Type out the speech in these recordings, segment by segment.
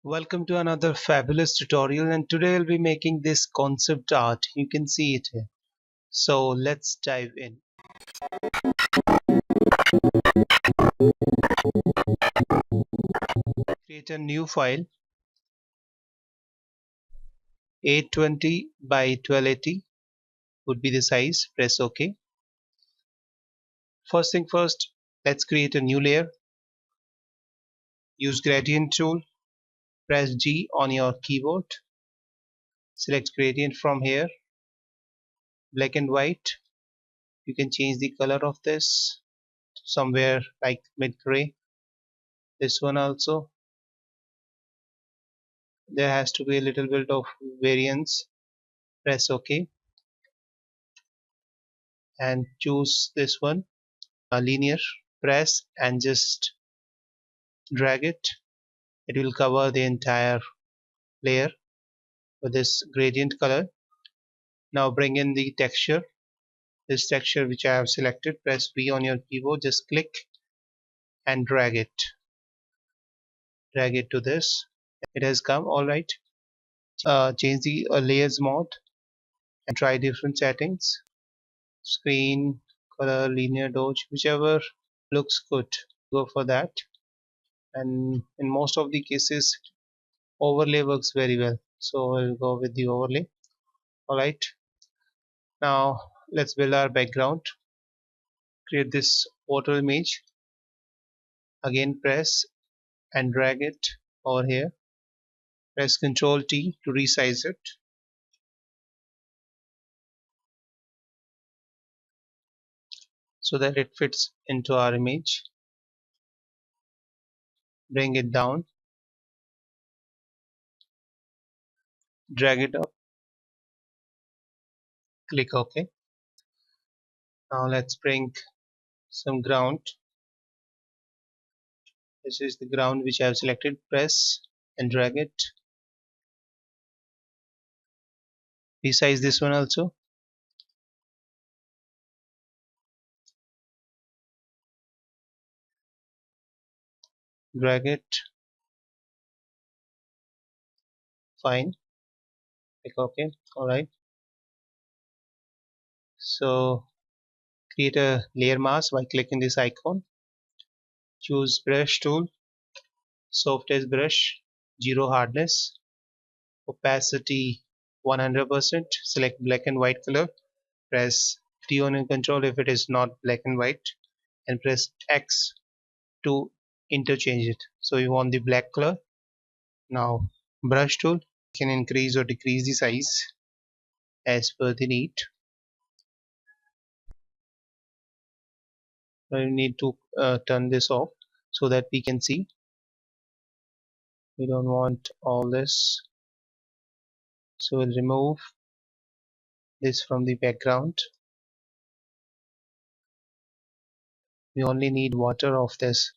Welcome to another fabulous tutorial, and today I'll be making this concept art. You can see it here. So let's dive in. Create a new file, 820 by 1280 would be the size. Press OK. First thing first, let's create a new layer. Use gradient tool. Press G on your keyboard. Select gradient from here. Black and white. You can change the color of this somewhere like mid gray. This one also. There has to be a little bit of variance. Press OK and choose this one, linear. Press and just drag it. It will cover the entire layer with this gradient color. Now bring in the texture. This texture which I have selected, press V on your keyboard, just click and drag it. Drag it to this. It has come. Alright. Change the layers mode and try different settings. Screen, color, linear, dodge, whichever looks good. Go for that. And in most of the cases, overlay works very well. So I'll go with the overlay. Alright. Now let's build our background. Create this photo image. Again press and drag it over here. Press Ctrl T to resize it. So that it fits into our image. Bring it down. Drag it up. Click OK. Now let's bring some ground. This is the ground which I have selected. Press and drag it. Resize this one also. Drag it. Fine. Click OK. Alright. So create a layer mask by clicking this icon. Choose brush tool. Soft edge brush. 0 hardness. Opacity 100%. Select black and white color. Press T on your control if it is not black and white, and press X to interchange it. So you want the black color. Now brush tool, you can increase or decrease the size as per the need. We need to turn this off so that we can see. We don't want all this, so we'll remove this from the background. We only need water of this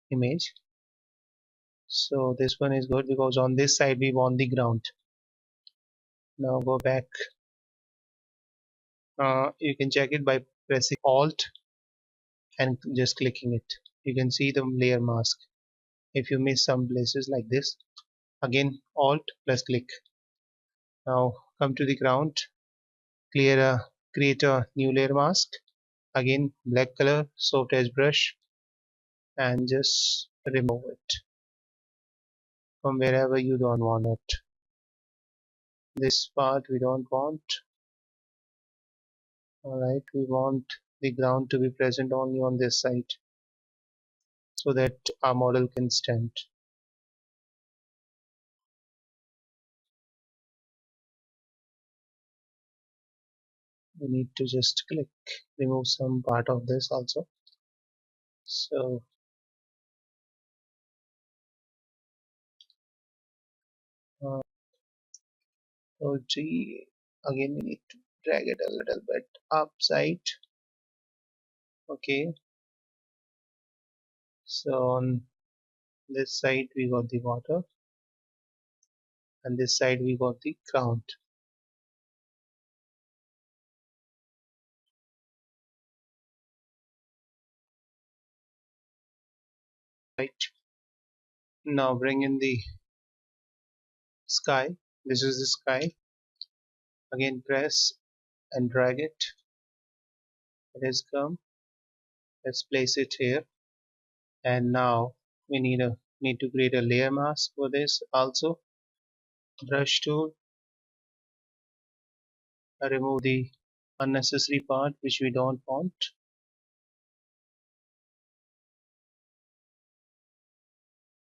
image. So this one is good because on this side we want the ground. Now go back. You can check it by pressing Alt and just clicking it. You can see the layer mask. If you miss some places like this, again Alt plus click. Now come to the ground, create a new layer mask. Again black color, soft edge brush, and just remove it from wherever you don't want it. This part we don't want. Alright, we want the ground to be present only on this side so that our model can stand. We need to just click, remove some part of this also. So G, again we need to drag it a little bit upside. Okay, so on this side we got the water and this side we got the ground. Right, now bring in the sky. This is the sky. Again press and drag it. It has come. Let's place it here. And now we need to create a layer mask for this also. Brush tool. Remove the unnecessary part which we don't want.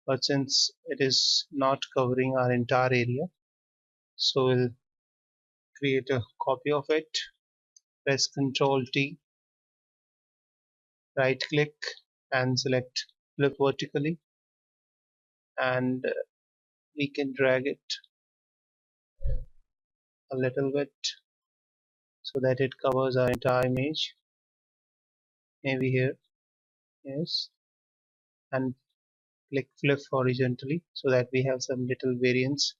But since it is not covering our entire area, so we'll create a copy of it. Press Ctrl T, right click and select flip vertically, and we can drag it a little bit so that it covers our entire image. Maybe here, yes, and click flip horizontally so that we have some little variance.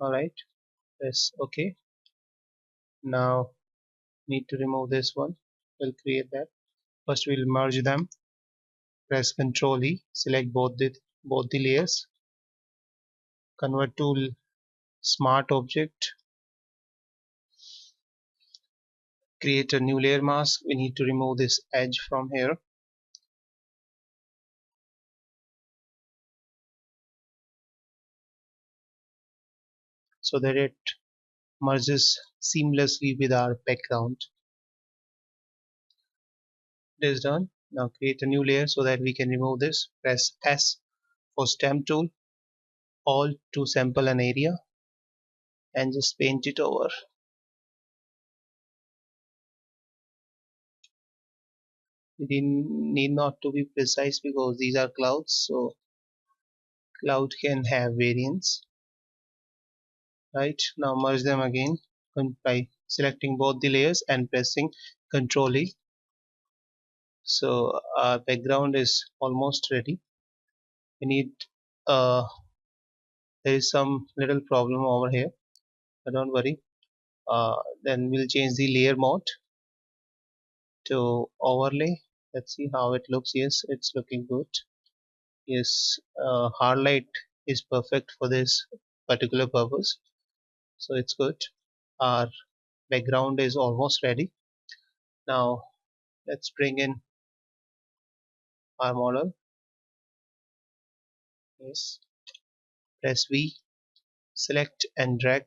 Alright, press OK. Now need to remove this one. We'll create that. First we'll merge them. Press Ctrl E, select both the layers. Convert to smart object. Create a new layer mask. We need to remove this edge from here. So that it merges seamlessly with our background. It is done. Now create a new layer so that we can remove this. Press S for stamp tool, Alt to sample an area, and just paint it over. We need not to be precise because these are clouds, so cloud can have variance. Right, now merge them again by selecting both the layers and pressing Ctrl E. So our background is almost ready. We need there is some little problem over here, but don't worry. Then we'll change the layer mode to overlay. Let's see how it looks. Yes, it's looking good. Yes, hard light is perfect for this particular purpose, so it's good. Our background is almost ready. Now let's bring in our model. Yes, press V, select and drag,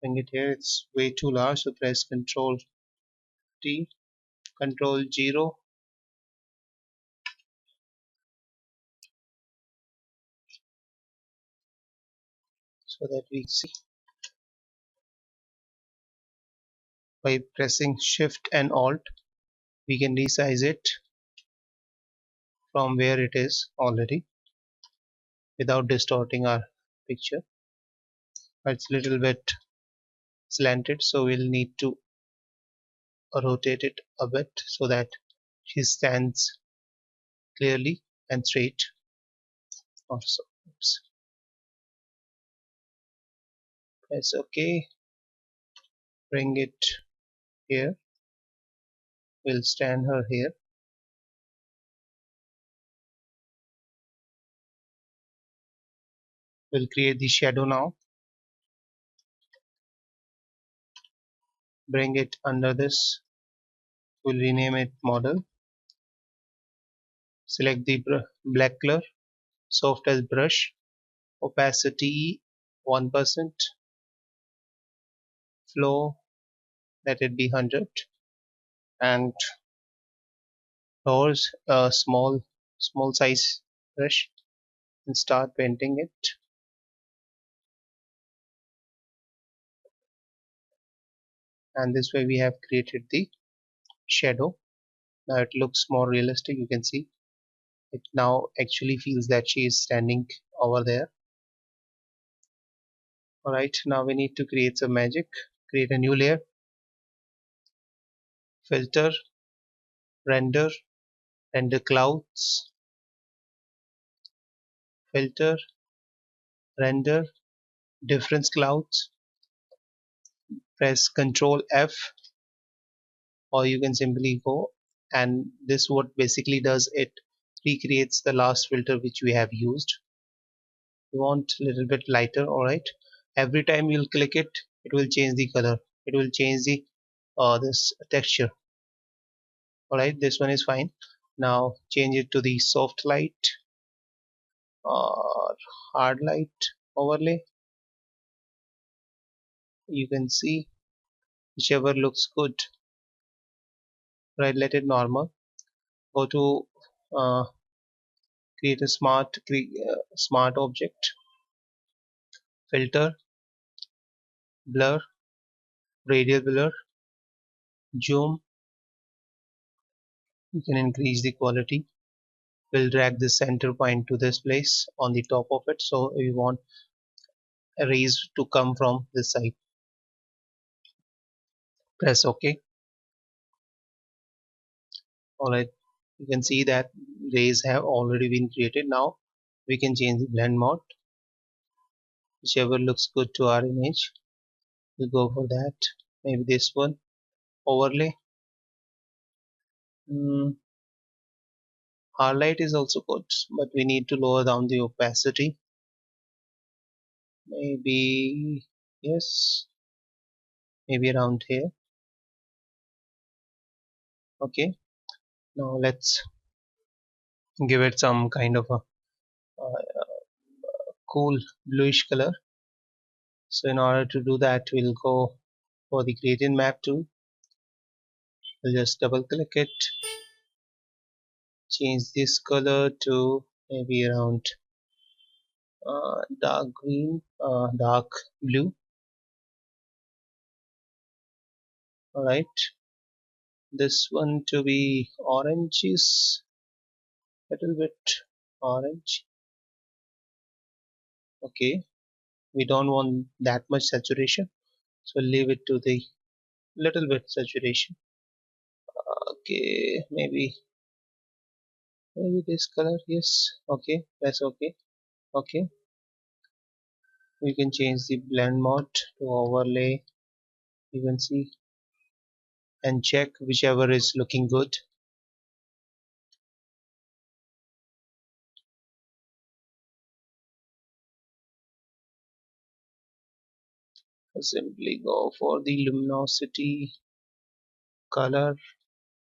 bring it here. It's way too large, so press Ctrl T, Ctrl 0, so that we see. By pressing Shift and Alt, we can resize it from where it is already without distorting our picture. It's a little bit slanted, so we'll need to rotate it a bit so that she stands clearly and straight. Also, oops. Press OK, bring it here. We'll stand her here. We'll create the shadow now. Bring it under this. We'll rename it model. Select the black color, soft as brush, opacity 1%, flow let it be 100, and yours a small size brush and start painting it. And this way we have created the shadow. Now it looks more realistic. You can see it now actually feels that she is standing over there. Alright, now we need to create some magic. Create a new layer, filter, render clouds, filter, render difference clouds. Press Ctrl F, or you can simply go, and this what basically does, it recreates the last filter which we have used. You want a little bit lighter. Alright, every time you'll click it, it will change the color, it will change the this texture. Alright, this one is fine. Now change it to the soft light or hard light overlay. You can see whichever looks good. Right, let it normal. Go to uh, create a smart object, filter, blur, radial blur, zoom. You can increase the quality. We'll drag the center point to this place on the top of it, so we want a rays to come from this side. Press OK. Alright, you can see that rays have already been created. Now we can change the blend mode, whichever looks good to our image. We'll go for that. Maybe this one. Overlay. Highlight is also good, but we need to lower down the opacity. Maybe, yes, maybe around here. Okay, now let's give it some kind of a cool bluish color. So in order to do that, we'll go for the gradient map tool. We'll just double click it, change this color to maybe around dark green, dark blue. Alright, this one to be oranges, little bit orange. Okay, we don't want that much saturation, so leave it to the little bit saturation. Okay, maybe this color. Yes, okay, that's okay. Okay, we can change the blend mode to overlay. You can see and check whichever is looking good. Simply go for the luminosity, color.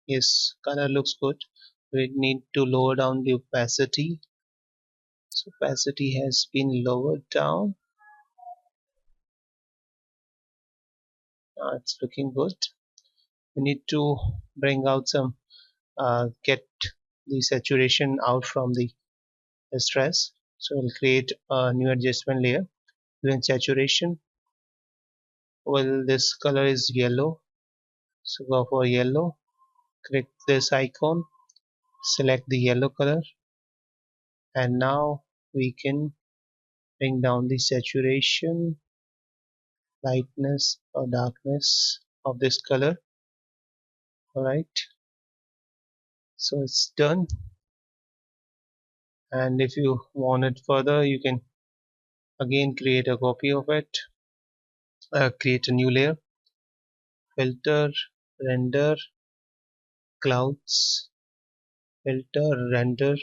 Yes, color looks good. We need to lower down the opacity. So opacity has been lowered down. It's looking good. We need to bring out some get the saturation out from the stress. So we'll create a new adjustment layer. Then saturation. Well, this color is yellow, so go for yellow. Click this icon, select the yellow color, and now we can bring down the saturation, lightness or darkness of this color. Alright, so it's done. And if you want it further, you can again create a copy of it, create a new layer, filter, render, clouds, filter, render,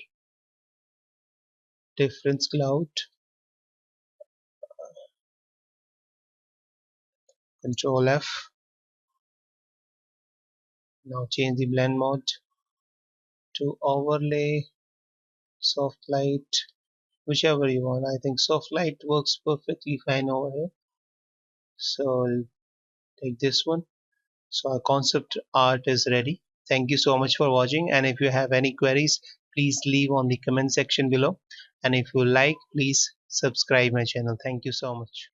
difference cloud, Control F. Now change the blend mode to overlay, soft light, whichever you want. I think soft light works perfectly fine over here, so I'll take this one. So our concept art is ready. Thank you so much for watching, and if you have any queries, please leave on the comment section below, and if you like, please subscribe my channel. Thank you so much.